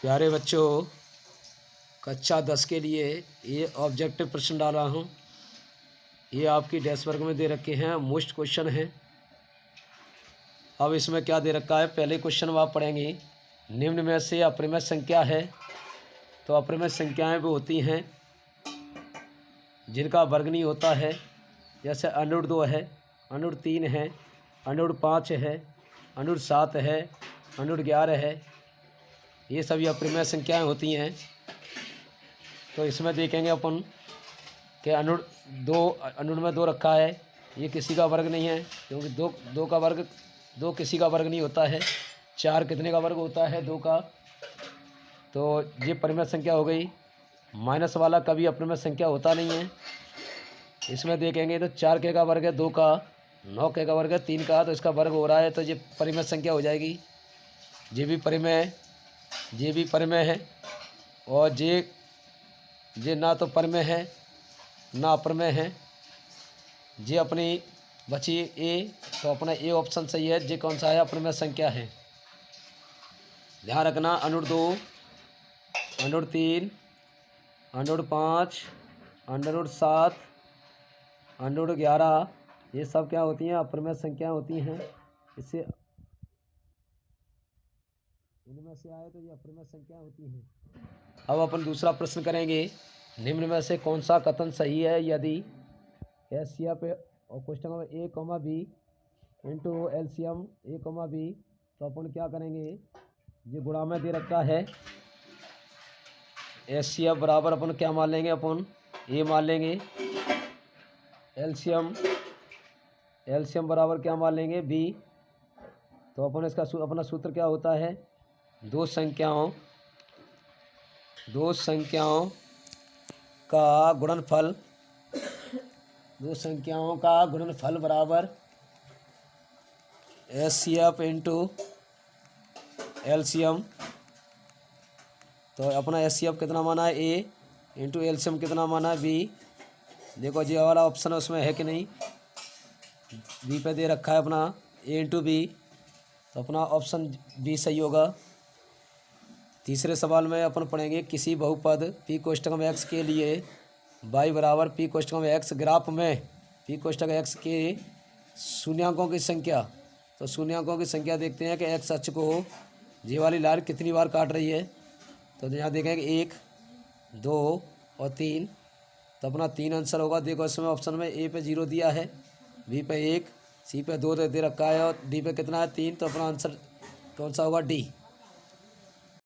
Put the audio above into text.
प्यारे बच्चों, कक्षा 10 के लिए ये ऑब्जेक्टिव प्रश्न डाला हूँ। ये आपकी डेस्क वर्क में दे रखे हैं, मोस्ट क्वेश्चन हैं। अब इसमें क्या दे रखा है, पहले क्वेश्चन आप पढ़ेंगे। निम्न में से अपरिमेय संख्या है, तो अपरिमेय संख्याएं वो होती हैं जिनका वर्ग नहीं होता है। जैसे √2 है, √3 है, √5 है, √7 है, √11 है। ये सभी अपरिमेय संख्याएं होती हैं। तो इसमें देखेंगे अपन कि अणु में 2 रखा है, ये किसी का वर्ग नहीं है, क्योंकि दो किसी का वर्ग नहीं होता है। 4 कितने का वर्ग होता है? 2 का। तो ये परिमेय संख्या हो गई। माइनस वाला कभी अपरिमेय संख्या होता नहीं है। इसमें देखेंगे तो 4 के का वर्ग है 2 का, 9 के का वर्ग है 3 का, तो इसका वर्ग हो रहा है, तो ये परिमेय संख्या हो जाएगी। ये भी परिमेय है, और ये ना तो परिमेय है ना अप्रमेय है। ये अपनी बची ए, तो अपना ए ऑप्शन सही है। ये कौन सा है? अप्रमेय संख्या है। ध्यान रखना, √2, √3, √5, √7, √11, ये सब क्या होती हैं? अप्रमेय संख्या होती हैं। इससे इनमें से आए तो ये अप्रमेय संख्या होती हैं। अब अपन दूसरा प्रश्न करेंगे। निम्न में से कौन सा कथन सही है? यदि एचसीएफ और question number a, b into LCM a, b, तो अपन क्या करेंगे? ये गुणा में दे रखा है। एचसीएफ बराबर अपन क्या मान लेंगे? अपन a मान लेंगे। एलसीएम बराबर क्या मान लेंगे? b। तो अपन इसका अपना सूत्र क्या होता है? दो संख्याओं का गुणनफल बराबर एचसीएफ इंटू एलसीएम। तो अपना एचसीएफ कितना माना है? a, इंटू एलसीएम कितना माना है? b। देखो जी वाला ऑप्शन उसमें है कि नहीं? b पे दे रखा है अपना a इंटू b, तो अपना ऑप्शन b सही होगा। तीसरे सवाल में अपन पढ़ेंगे, किसी बहुपद p कोष्ठक में x के लिए y बराबर p कोष्ठक में x ग्राफ में p कोष्ठक x के शून्यांकों की संख्या। तो शून्यांकों की संख्या देखते हैं कि x अक्ष को ये वाली लाइन कितनी बार काट रही है। तो यहाँ देखेंगे 1, 2 और 3, तो अपना 3 आंसर होगा। देखो इसमें ऑप्शन में a पे 0 दिया है, b पे 1, c पे 2 दे रखा है, और d पे कितना है? 3। तो अपना आंसर कौन सा होगा? d।